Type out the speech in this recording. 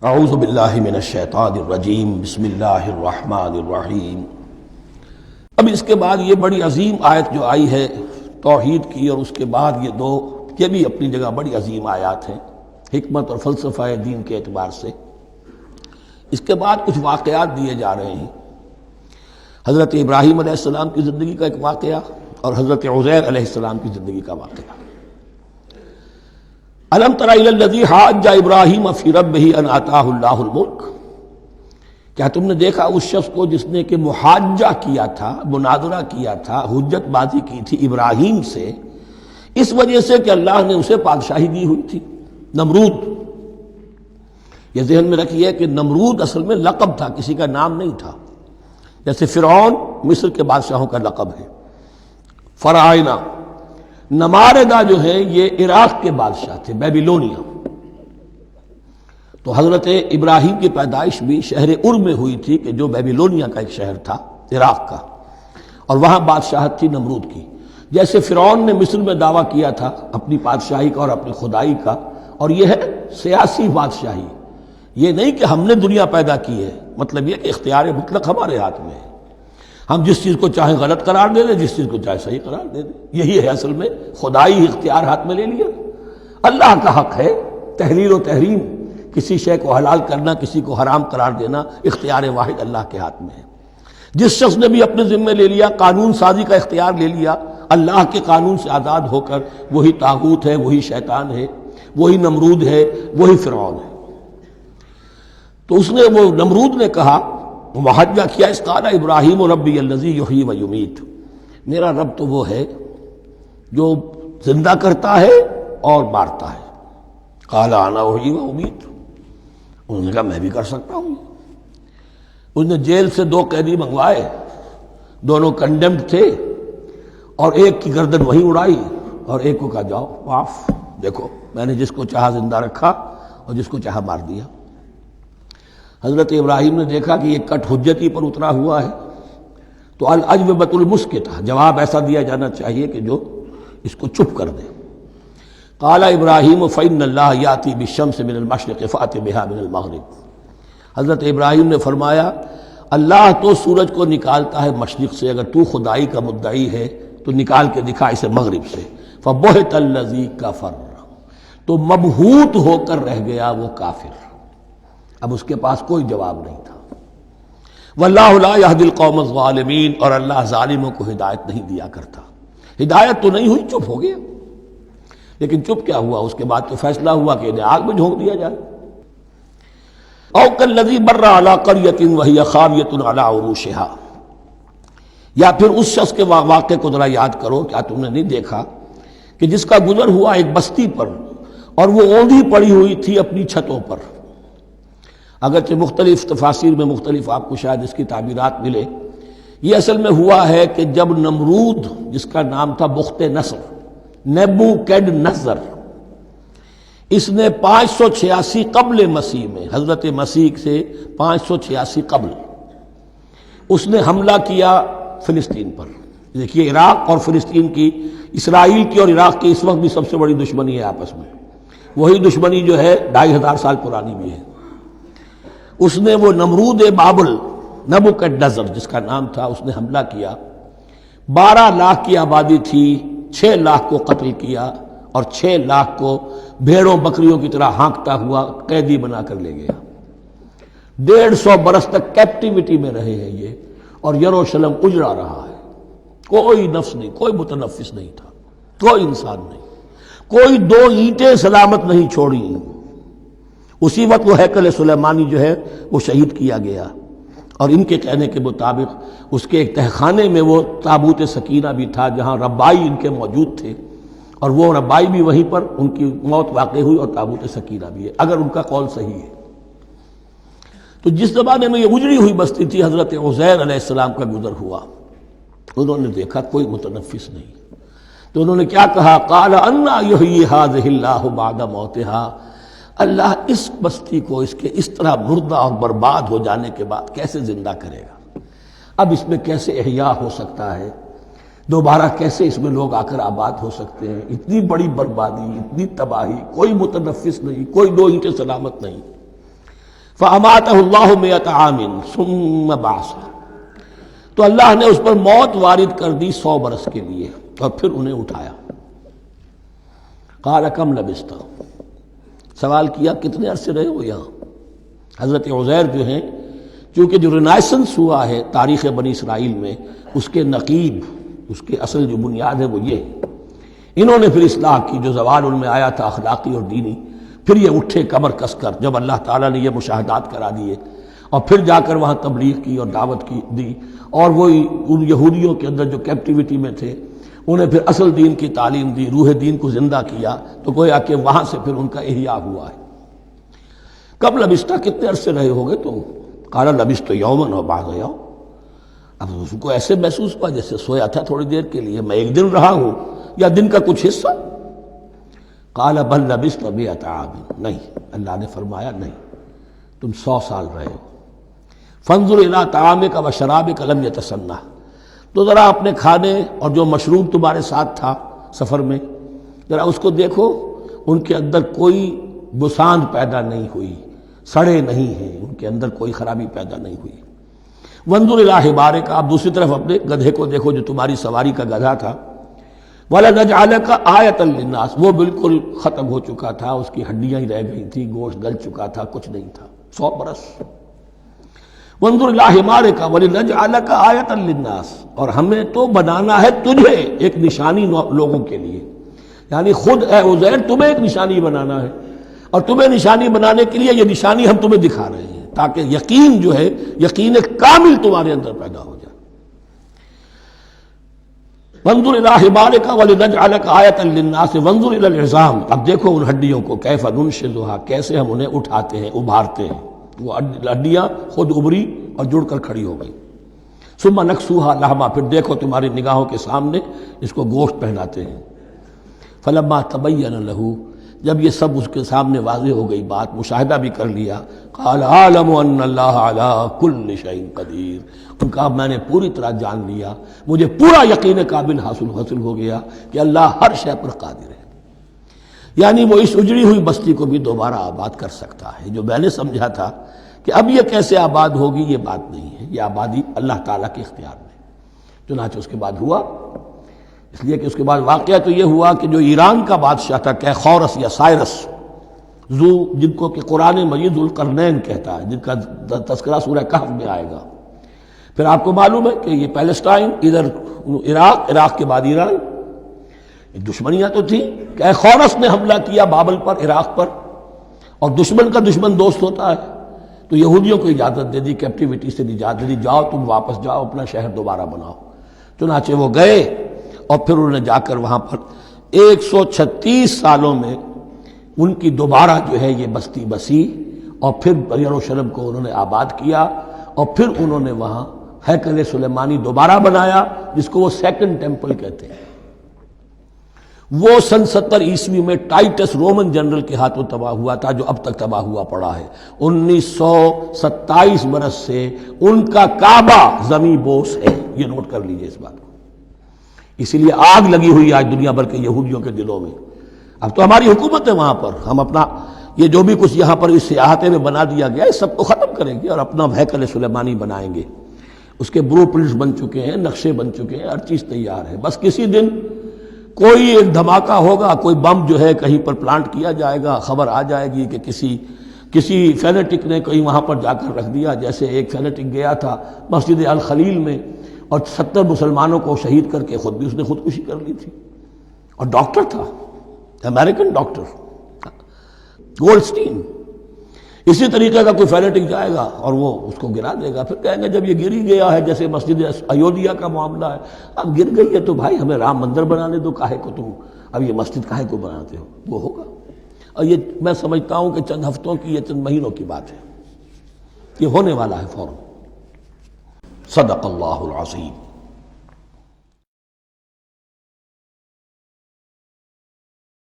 اعوذ باللہ من الشیطان الرجیم بسم اللہ الرحمن الرحیم۔ اب اس کے بعد یہ بڑی عظیم آیت جو آئی ہے توحید کی، اور اس کے بعد یہ بھی اپنی جگہ بڑی عظیم آیات ہیں حکمت اور فلسفہ دین کے اعتبار سے۔ اس کے بعد کچھ واقعات دیے جا رہے ہیں، حضرت ابراہیم علیہ السلام کی زندگی کا ایک واقعہ اور حضرت عزیر علیہ السلام کی زندگی کا واقعہ۔ الم تر الی الذی حاج ابراہیم فی ربہ ان آتاہ اللہ الملک، کیا تم نے دیکھا اس شخص کو جس نے کہ محاجہ کیا تھا، مناظرہ کیا تھا، حجت بازی کی تھی ابراہیم سے، اس وجہ سے کہ اللہ نے اسے بادشاہی دی ہوئی تھی۔ نمرود، یہ ذہن میں رکھیے کہ نمرود اصل میں لقب تھا، کسی کا نام نہیں تھا، جیسے فرعون مصر کے بادشاہوں کا لقب ہے۔ فرعونہ، نماردہ جو ہے یہ عراق کے بادشاہ تھے، بیبیلونیا۔ تو حضرت ابراہیم کی پیدائش بھی شہر ار میں ہوئی تھی، کہ جو بیبیلونیا کا ایک شہر تھا عراق کا، اور وہاں بادشاہت تھی نمرود کی۔ جیسے فرعون نے مصر میں دعویٰ کیا تھا اپنی بادشاہی کا اور اپنی خدائی کا، اور یہ ہے سیاسی بادشاہی، یہ نہیں کہ ہم نے دنیا پیدا کی ہے، مطلب یہ کہ اختیار مطلق ہمارے ہاتھ میں ہے، ہم جس چیز کو چاہیں غلط قرار دے دیں، جس چیز کو چاہے صحیح قرار دے دیں۔ یہی ہے اصل میں خدائی اختیار ہاتھ میں لے لیا۔ اللہ کا حق ہے تحلیل و تحریم، کسی شے کو حلال کرنا، کسی کو حرام قرار دینا، اختیار واحد اللہ کے ہاتھ میں ہے۔ جس شخص نے بھی اپنے ذمے لے لیا، قانون سازی کا اختیار لے لیا اللہ کے قانون سے آزاد ہو کر، وہی طاغوت ہے، وہی شیطان ہے، وہی نمرود ہے، وہی فرعون ہے۔ تو اس نے، وہ نمرود نے کہا، محاجہ کیا، اس قال ابراہیم ربی الذی یحیی و یمیت، میرا رب تو وہ ہے جو زندہ کرتا ہے اور مارتا ہے۔ قال انا احیی و امیت، انہوں نے کہا میں بھی کر سکتا ہوں۔ اس نے جیل سے 2 قیدی منگوائے، دونوں کنڈیمڈ تھے، اور ایک کی گردن وہیں اڑائی اور ایک کو کہا جاؤ معاف، دیکھو میں نے جس کو چاہا زندہ رکھا اور جس کو چاہا مار دیا۔ حضرت ابراہیم نے دیکھا کہ یہ کٹ حجتی پر اترا ہوا ہے، تو الاجوبۃ المسکتہ، جواب ایسا دیا جانا چاہیے کہ جو اس کو چپ کر دے۔ قال ابراہیم فإن اللہ یأتی بالشمس من المشرق فأت بها من المغرب، حضرت ابراہیم نے فرمایا اللہ تو سورج کو نکالتا ہے مشرق سے، اگر تو خدائی کا مدعی ہے تو نکال کے دکھا اسے مغرب سے۔ فبہت الذی کفر، تو مبہوت ہو کر رہ گیا وہ کافر، اب اس کے پاس کوئی جواب نہیں تھا۔ واللہ لا یہدی القوم الظالمین، اور اللہ ظالموں کو ہدایت نہیں دیا کرتا۔ ہدایت تو نہیں ہوئی، چپ ہو گیا۔ لیکن چپ کیا ہوا؟ اس کے بعد تو فیصلہ ہوا کہ انہیں آگ میں جھونک دیا جائے۔ او کالذی مر علی قریۃ وہی خاویۃ علی عروشها، یا پھر اس شخص کے واقعے کو ذرا یاد کرو، کیا تم نے نہیں دیکھا کہ جس کا گزر ہوا ایک بستی پر، اور وہ اوندھی پڑی ہوئی تھی اپنی چھتوں پر۔ اگرچہ مختلف تفاسیر میں مختلف آپ کو شاید اس کی تعبیرات ملے، یہ اصل میں ہوا ہے کہ جب نمرود، جس کا نام تھا بخت نصر، نیبوکیڈنیزر، اس نے 586 قبل مسیح میں، حضرت مسیح سے 586 قبل، اس نے حملہ کیا فلسطین پر۔ دیکھیے عراق اور فلسطین کی، اسرائیل کی اور عراق کی اس وقت بھی سب سے بڑی دشمنی ہے آپس میں، وہی دشمنی جو ہے 2500 سال پرانی بھی ہے۔ اس نے، وہ نمرود بابل، نیبوکیڈنیزر جس کا نام تھا، اس نے حملہ کیا، 12 لاکھ کی آبادی تھی، 6 لاکھ کو قتل کیا، اور 6 لاکھ کو بھیڑوں بکریوں کی طرح ہانکتا ہوا قیدی بنا کر لے گیا۔ 150 برس تک کیپٹیوٹی میں رہے ہیں یہ، اور یروشلم اجڑا رہا ہے، کوئی نفس نہیں، کوئی متنفس نہیں تھا، کوئی انسان نہیں، کوئی 2 اینٹیں سلامت نہیں چھوڑی۔ اسی وقت وہ ہیکل سلیمانی جو ہے وہ شہید کیا گیا، اور ان کے کہنے کے مطابق اس کے ایک تہخانے میں وہ تابوت سکینہ بھی تھا، جہاں ربائی ان کے موجود تھے، اور وہ ربائی بھی وہیں پر ان کی موت واقع ہوئی، اور تابوت سکینہ بھی ہے، اگر ان کا قول صحیح ہے۔ تو جس زمانے میں یہ اجڑی ہوئی بستی تھی، حضرت عزیر علیہ السلام کا گزر ہوا، انہوں نے دیکھا کوئی متنفس نہیں، تو انہوں نے کیا کہا، قال انا یحیی ھذہ اللہ بعد موتها، اللہ اس بستی کو اس کے اس طرح مردہ اور برباد ہو جانے کے بعد کیسے زندہ کرے گا؟ اب اس میں کیسے احیاء ہو سکتا ہے؟ دوبارہ کیسے اس میں لوگ آ کر آباد ہو سکتے ہیں؟ اتنی بڑی بربادی، اتنی تباہی، کوئی متنفس نہیں، کوئی 2 اینٹیں سلامت نہیں۔ فَأَمَاتَهُ اللَّهُ مِئَةَ عَامٍ ثُمَّ بَعَثَهُ، تو اللہ نے اس پر موت وارد کر دی 100 برس کے لیے اور پھر انہیں اٹھایا۔ قَالَ كَمْ لَبِثْتَ، سوال کیا کتنے عرصے رہے ہو یہاں۔ حضرت عزیر جو ہیں، چونکہ جو رینائسنس ہوا ہے تاریخ بنی اسرائیل میں، اس کے نقیب، اس کے اصل جو بنیاد ہے وہ یہ ہے۔ انہوں نے پھر اصلاح کی، جو زوال ان میں آیا تھا اخلاقی اور دینی، پھر یہ اٹھے کمر کس کر جب اللہ تعالیٰ نے یہ مشاہدات کرا دیے، اور پھر جا کر وہاں تبلیغ کی اور دعوت کی دی، اور وہ ان یہودیوں کے اندر جو کیپٹیوٹی میں تھے انہیں پھر اصل دین کی تعلیم دی، روح دین کو زندہ کیا، تو گویا کہ وہاں سے پھر ان کا احیاء ہوا ہے۔ کب لبثت، کتنے عرصے رہے ہوگے تم؟ قال لبثت یوما و بعض یوم، اب اس کو ایسے محسوس ہوا جیسے سویا تھا تھوڑی دیر کے لیے، میں ایک دن رہا ہوں یا دن کا کچھ حصہ۔ قال بل لبثت 100 عام، نہیں، اللہ نے فرمایا نہیں، تم 100 سال رہے ہو۔ فانظر الی طعامک و شرابک لم یتسنہ، تو ذرا اپنے کھانے اور جو مشروب تمہارے ساتھ تھا سفر میں، ذرا اس کو دیکھو، ان کے اندر کوئی بساند پیدا نہیں ہوئی، سڑے نہیں ہیں، ان کے اندر کوئی خرابی پیدا نہیں ہوئی۔ وانظر الی حمارک، آپ دوسری طرف اپنے گدھے کو دیکھو جو تمہاری سواری کا گدھا تھا۔ وَلَنَجْعَلَكَ آیَةً لِلنَّاسِ، وہ بالکل ختم ہو چکا تھا، اس کی ہڈیاں ہی رہ گئی تھی، گوشت گل چکا تھا، کچھ نہیں تھا، 100 برس۔ وانظر الی حمارک وَلِنَجْعَلَكَ آیَةً لِلنَّاسِ، اور ہمیں تو بنانا ہے تجھے ایک نشانی لوگوں کے لیے، یعنی خود اے عزیر تمہیں ایک نشانی بنانا ہے، اور تمہیں نشانی بنانے کے لیے یہ نشانی ہم تمہیں دکھا رہے ہیں تاکہ یقین جو ہے، یقین کامل تمہارے اندر پیدا ہو جائے۔ وانظر الی حمارک ولنجعلک آیۃ للناس وانظر الی العظام، اب دیکھو ان ہڈیوں کو، کیف ننشزھا، کیسے ہم انہیں اٹھاتے ہیں، ابھارتے ہیں، وہ ہڈیاں خود ابری اور جڑ کر کھڑی ہو گئی۔ ثم نکسوھا لحما، پھر دیکھو تمہاری نگاہوں کے سامنے اس کو گوشت پہناتے ہیں۔ فلما تبین لہ، جب یہ سب اس کے سامنے واضح ہو گئی بات، مشاہدہ بھی کر لیا، قال اعلم ان اللہ علی کل شیء قدیر، ان کا میں نے پوری طرح جان لیا، مجھے پورا یقین قابل حاصل ہو گیا کہ اللہ ہر شے پر قادر ہے۔ یعنی وہ اس اجڑی ہوئی بستی کو بھی دوبارہ آباد کر سکتا ہے۔ جو میں نے سمجھا تھا کہ اب یہ کیسے آباد ہوگی، یہ بات نہیں ہے، یہ آبادی اللہ تعالیٰ کے اختیار میں۔ چنانچہ اس کے بعد ہوا، اس لیے کہ اس کے بعد واقعہ تو یہ ہوا کہ جو ایران کا بادشاہ تھا کیخورس یا سائرس، جن کو کہ قرآن مجید ذوالقرنین کہتا ہے، جن کا تذکرہ سورہ کہف میں آئے گا۔ پھر آپ کو معلوم ہے کہ یہ پیلسٹائن، ادھر عراق کے بعد ایران، دشمنیاں تو تھیں۔ کیخورس نے حملہ کیا بابل پر، عراق پر، اور دشمن کا دشمن دوست ہوتا ہے، تو یہودیوں کو اجازت دے دی، کیپٹیوٹی سے اجازت دے دی، جاؤ تم واپس جاؤ، اپنا شہر دوبارہ بناؤ۔ چنانچہ وہ گئے، اور پھر انہوں نے جا کر وہاں پر 136 سالوں میں ان کی دوبارہ جو ہے یہ بستی بسی، اور پھر یروشلم کو انہوں نے آباد کیا، اور پھر انہوں نے وہاں ہیکل سلیمانی دوبارہ بنایا، جس کو وہ سیکنڈ ٹیمپل کہتے ہیں۔ وہ سن 70 عیسوی میں ٹائٹس رومن جنرل کے ہاتھوں تباہ ہوا تھا، جو اب تک تباہ ہوا پڑا ہے۔ 1927 برس سے ان کا کعبہ زمیں بوس ہے، یہ نوٹ کر لیجئے اس بات کو۔ اسی لیے آگ لگی ہوئی آج دنیا بھر کے یہودیوں کے دلوں میں۔ اب تو ہماری حکومت ہے وہاں پر، ہم اپنا یہ جو بھی کچھ یہاں پر اس احاطے میں بنا دیا گیا ہے سب کو ختم کریں گے اور اپنا ہیکل سلیمانی بنائیں گے۔ اس کے بلو پرنٹس بن چکے ہیں، نقشے بن چکے ہیں، ہر چیز تیار ہے۔ بس کسی دن کوئی ایک دھماکہ ہوگا، کوئی بم جو ہے کہیں پر پلانٹ کیا جائے گا، خبر آ جائے گی کہ کسی فینیٹک نے کہیں وہاں پر جا کر رکھ دیا، جیسے ایک فینیٹک گیا تھا مسجد الخلیل میں اور 70 مسلمانوں کو شہید کر کے خود بھی اس نے خودکشی کر لی تھی، اور ڈاکٹر تھا، امریکن ڈاکٹر گولڈسٹین۔ اسی طریقے کا کوئی فینیٹک جائے گا اور وہ اس کو گرا دے گا، پھر کہیں گے جب یہ گر ہی گیا ہے، جیسے مسجد ایودھیا کا معاملہ ہے، اب گر گئی ہے تو بھائی ہمیں رام مندر بنانے دو، کاہے کو تم اب یہ مسجد کاہے کو بناتے ہو، وہ ہوگا۔ اور یہ میں سمجھتا ہوں کہ چند ہفتوں کی، یہ چند مہینوں کی بات ہے، یہ ہونے والا ہے فوراً۔ صدق اللہ العظیم۔